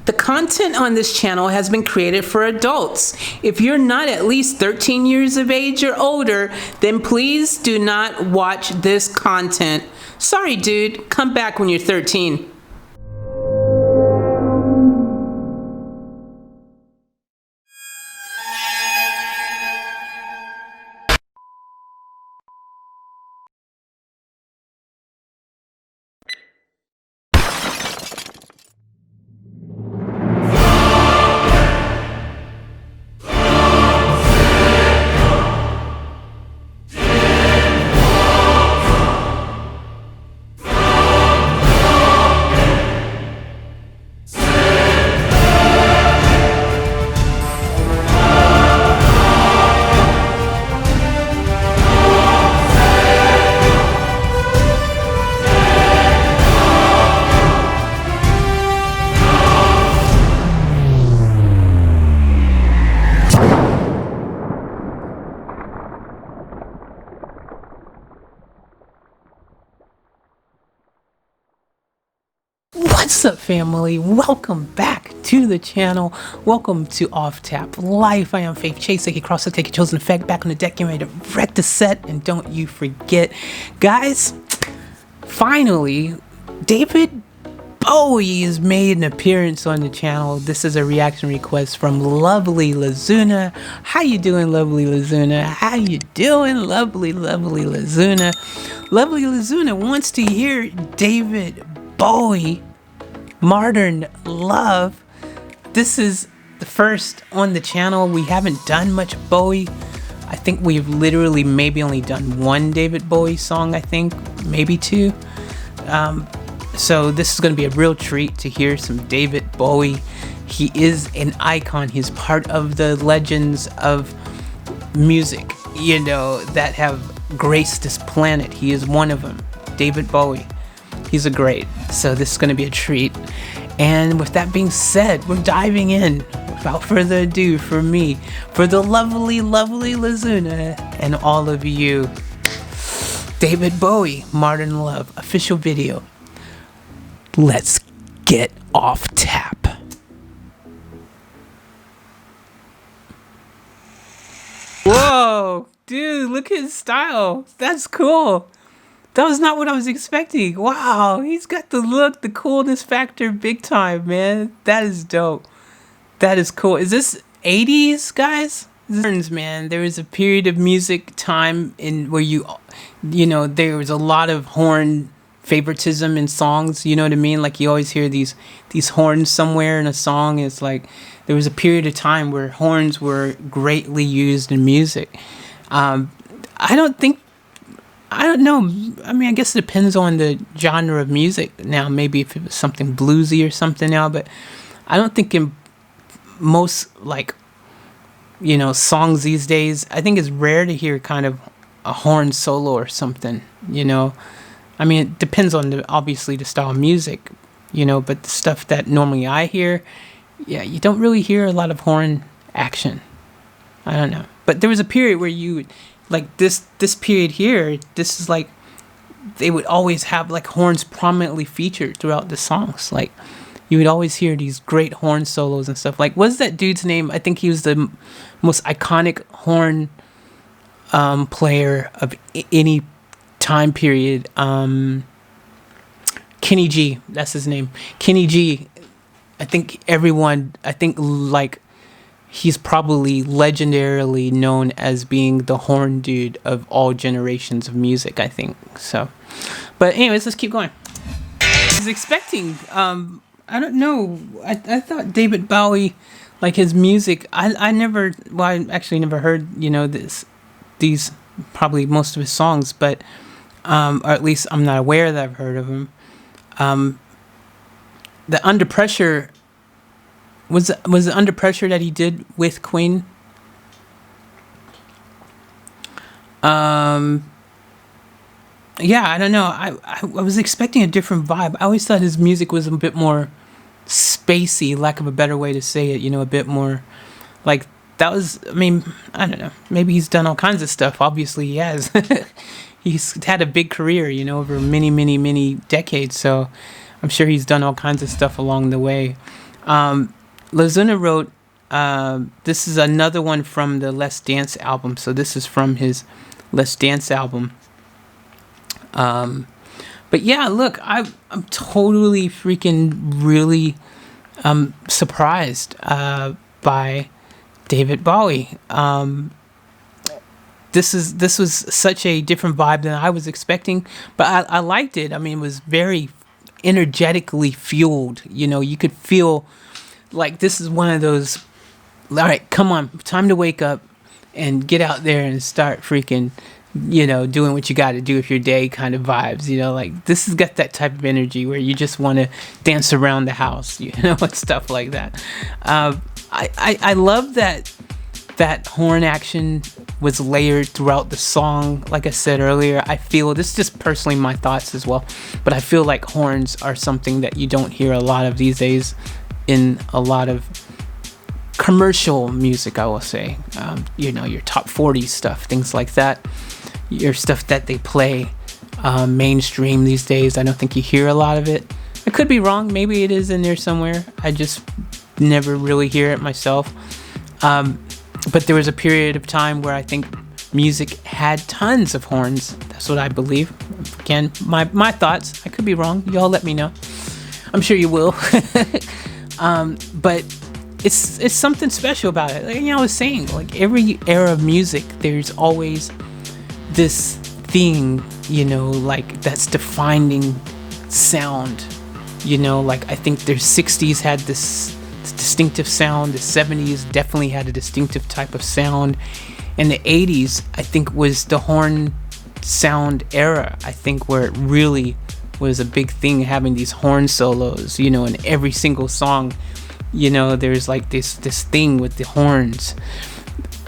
The content on this channel has been created for adults. If you're not at least 13 years of age or older, then please do not watch this content. Sorry, dude. Come back when you're 13. What's up, family? Welcome back to the channel. Welcome to Off Tap Life. I am Faith Chase, aka Crossifex, take your chosen effect, back on the deck, getting ready to wreck the set. And don't you forget, guys, finally, David Bowie has made an appearance on the channel. This is a reaction request from lovely Lazuna. How you doing, lovely Lazuna? How you doing, lovely Lazuna? Lovely Lazuna wants to hear David Bowie, Modern Love. This is the first on the channel. We haven't done much Bowie. I think we've literally maybe only done one David Bowie song, I think, maybe two. So this is going to be a real treat to hear some David Bowie. He is an icon. He's part of the legends of music, you know, that have graced this planet. He is one of them, David Bowie. He's a great. So this is going to be a treat. And with that being said, we're diving in. Without further ado, for me, for the lovely Lazuna, and all of you, David Bowie, Modern Love, official video. Let's get off tap. Whoa, dude, look at his style. That's cool. That was not what I was expecting. Wow, he's got the look, the coolness factor big time, man. That is dope. That is cool. Is this 80s, guys? Man, there was a period of music time in where you know, there was a lot of horn favoritism in songs, you know what I mean? Like you always hear these horns somewhere in a song. It's like there was a period of time where horns were greatly used in music. I don't know. I mean, I guess it depends on the genre of music now. Maybe if it was something bluesy or something now, but I don't think in most, like, you know, songs these days, I think it's rare to hear kind of a horn solo or something, you know. I mean, it depends on obviously the style of music, you know, but the stuff that normally I hear, yeah, you don't really hear a lot of horn action. I don't know. But there was a period where you would, like this period here, this is like, they would always have like horns prominently featured throughout the songs. Like you would always hear these great horn solos and stuff. Like, what's that dude's name? I think he was the most iconic horn player of any time period. Kenny G, that's his name. Kenny G. I think like he's probably legendarily known as being the horn dude of all generations of music, I think. So, but anyways, let's keep going. I was expecting, I don't know, I thought David Bowie, like his music, I actually never heard, you know, these probably most of his songs, but, or at least I'm not aware that I've heard of him. The Under Pressure, was it Under Pressure that he did with Queen? Yeah, I don't know. I was expecting a different vibe. I always thought his music was a bit more spacey, lack of a better way to say it, you know, a bit more like that was, I mean, I don't know. Maybe he's done all kinds of stuff. Obviously he has. He's had a big career, you know, over many decades. So I'm sure he's done all kinds of stuff along the way. Lazuna wrote, this is another one from the Let's Dance album. So this is from his Let's Dance album. But yeah, look, I'm totally freaking really surprised by David Bowie. This was such a different vibe than I was expecting, but I liked it. I mean, it was very energetically fueled. You know, you could feel like this is one of those, all right, come on, time to wake up and get out there and start freaking, you know, doing what you got to do with your day kind of vibes. You know, like this has got that type of energy where you just want to dance around the house, you know, and stuff like that. I love that horn action was layered throughout the song. Like I said earlier, I feel, this is just personally my thoughts as well, but I feel like horns are something that you don't hear a lot of these days in a lot of commercial music, I will say. You know, your top 40 stuff, things like that, your stuff that they play mainstream these days. I don't think you hear a lot of it. I could be wrong, maybe it is in there somewhere, I just never really hear it myself. But there was a period of time where I think music had tons of horns. That's what I believe. Again, my thoughts, I could be wrong, y'all let me know, I'm sure you will. But it's something special about it. Like, you know, I was saying, like every era of music, there's always this thing, you know, like that's defining sound. You know, like I think the 60s had this distinctive sound, the 70s definitely had a distinctive type of sound, and the 80s I think was the horn sound era, I think, where it really was a big thing, having these horn solos, you know, in every single song. You know, there's like this thing with the horns.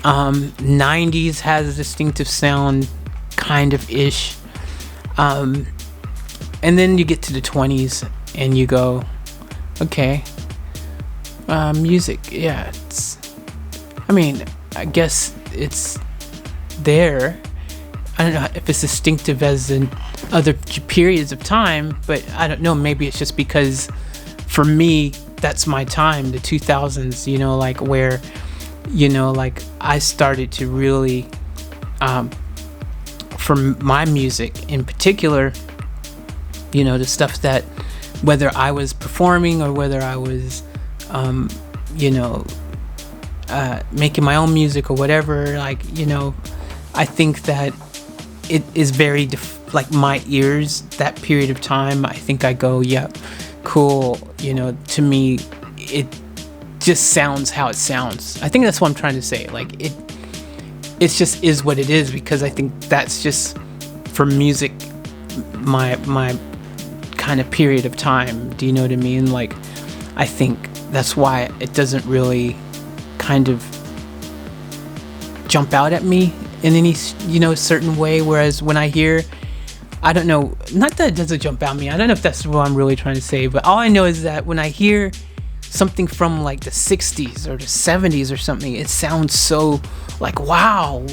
90s has a distinctive sound, kind of ish. And then you get to the 20s and you go, okay, music, yeah, it's, I mean, I guess it's there. I don't know if it's distinctive as in other periods of time, but I don't know, maybe it's just because for me, that's my time, the 2000s, you know, like where, you know, like I started to really, for my music in particular, you know, the stuff that, whether I was performing or whether I was, you know, making my own music or whatever, like, you know, I think that it is very, like my ears, that period of time, I think I go, yep, cool, you know, to me, it just sounds how it sounds. I think that's what I'm trying to say. Like it's just is what it is, because I think that's just for music, my kind of period of time. Do you know what I mean? Like, I think that's why it doesn't really kind of jump out at me in any, you know, certain way. Whereas when I hear, I don't know, not that it doesn't jump out at me, I don't know if that's what I'm really trying to say, but all I know is that when I hear something from like the 60s or the 70s or something, it sounds so like, wow,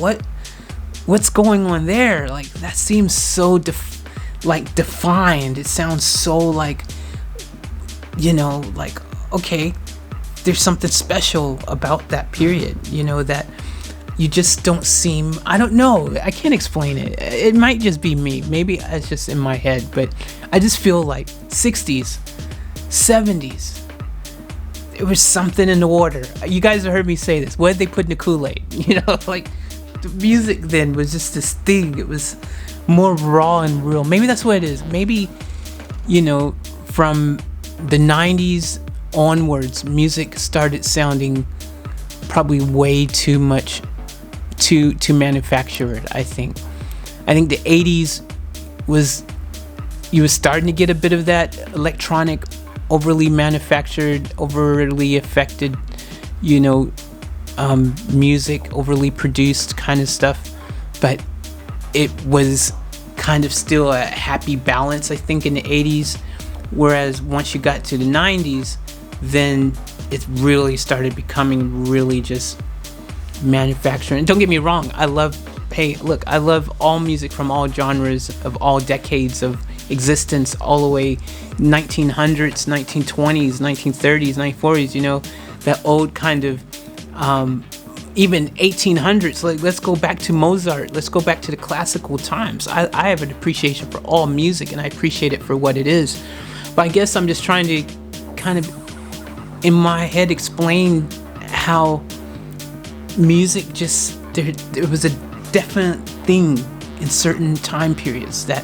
what's going on there? Like, that seems so defined. It sounds so like, you know, like, okay, there's something special about that period, you know, that you just don't seem, I don't know, I can't explain it. It might just be me. Maybe it's just in my head, but I just feel like 60s, 70s, there was something in the water. You guys have heard me say this. What did they put in the Kool-Aid? You know, like the music then was just this thing. It was more raw and real. Maybe that's what it is. Maybe, you know, from the 90s onwards, music started sounding probably way too much to manufactured. I think the 80s was, you were starting to get a bit of that electronic, overly manufactured, overly affected, you know, music, overly produced kind of stuff, but it was kind of still a happy balance, I think, in the 80s. Whereas once you got to the 90s, then it really started becoming really just manufacturing. Don't get me wrong, I love all music from all genres of all decades of existence all the way 1900s, 1920s, 1930s, 1940s, you know, that old kind of even 1800s. Like, let's go back to Mozart, let's go back to the classical times. I have an appreciation for all music, and I appreciate it for what it is. But I guess I'm just trying to kind of in my head explain how music just there was a definite thing in certain time periods that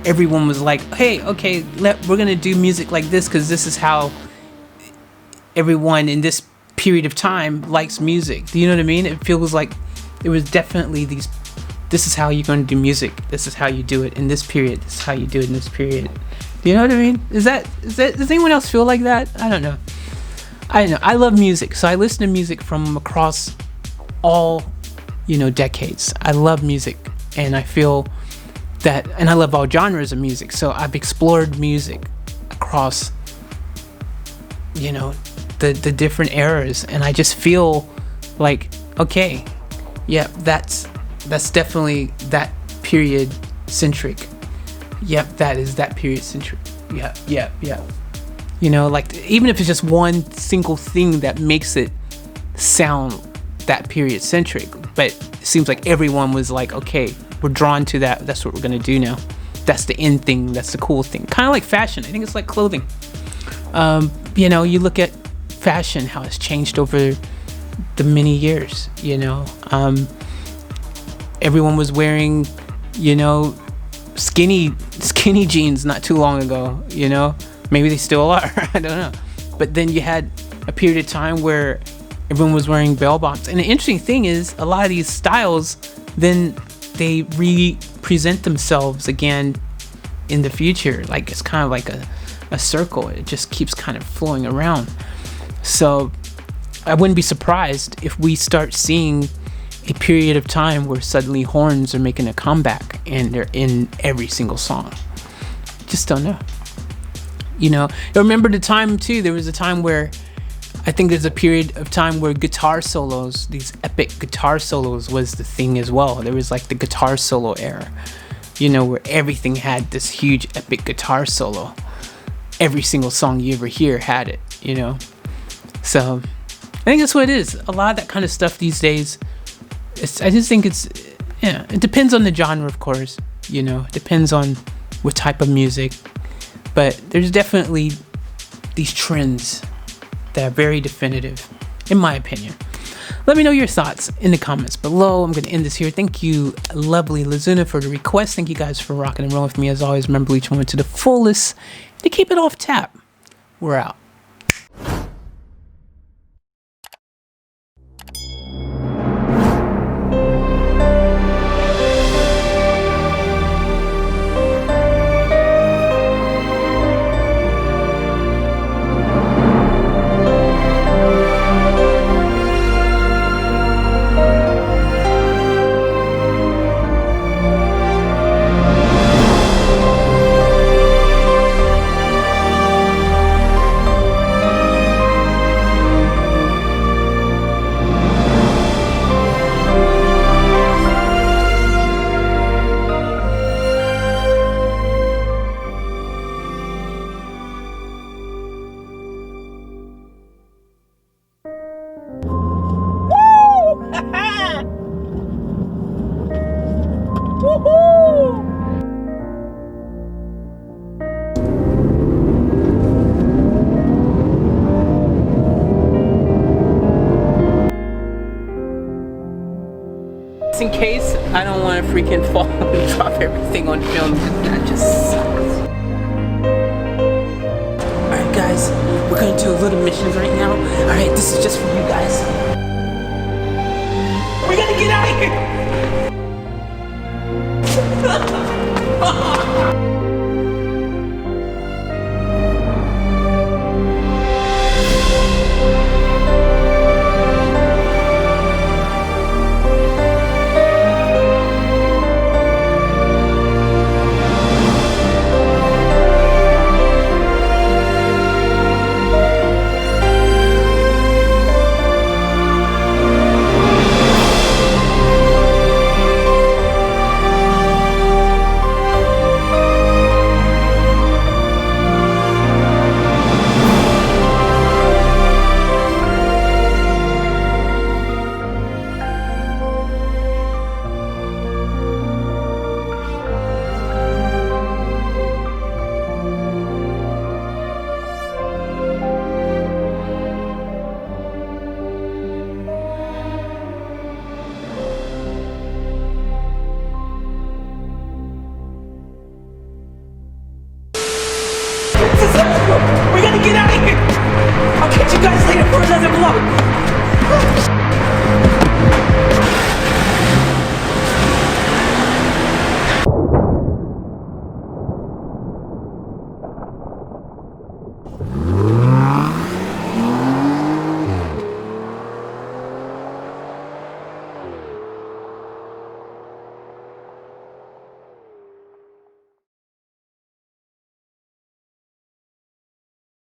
everyone was like, hey, okay, we're gonna do music like this because this is how everyone in this period of time likes music. Do you know what I mean? It feels like there was definitely this is how you're going to do music, this is how you do it in this period, this is how you do it in this period. Do you know what I mean? Does anyone else feel like that? I don't know. I love music, so I listen to music from across all, you know, decades. I love music, and I feel that, and I love all genres of music, so I've explored music across, you know, the different eras, and I just feel like, okay, yeah, that's definitely that period centric. Yep, that is that period centric. Yeah. You know, like, even if it's just one single thing that makes it sound that period centric, but it seems like everyone was like, okay, we're drawn to that, that's what we're gonna do now. That's the end thing, that's the cool thing. Kind of like fashion. I think it's like clothing. You know, you look at fashion, how it's changed over the many years, you know. Everyone was wearing, you know, skinny jeans not too long ago, you know. Maybe they still are, I don't know. But then you had a period of time where everyone was wearing bell bottoms. And the interesting thing is, a lot of these styles, then they re-present themselves again in the future. Like, it's kind of like a circle. It just keeps kind of flowing around. So I wouldn't be surprised if we start seeing a period of time where suddenly horns are making a comeback and they're in every single song. Just don't know. You know, I remember the time too, there was a time where I think there's a period of time where guitar solos, these epic guitar solos, was the thing as well. There was like the guitar solo era, you know, where everything had this huge epic guitar solo. Every single song you ever hear had it, you know. So I think that's what it is. A lot of that kind of stuff these days, I just think it's, yeah, it depends on the genre, of course, you know, it depends on what type of music. But there's definitely these trends that are very definitive, in my opinion. Let me know your thoughts in the comments below. I'm going to end this here. Thank you, lovely Lazuna, for the request. Thank you guys for rocking and rolling with me. As always, remember each moment to the fullest. To keep it off tap, we're out. In case I don't want to freaking fall and drop everything on film, that just sucks. Alright guys, we're gonna do a little mission right now. Alright, this is just for you guys. We gotta get out of here!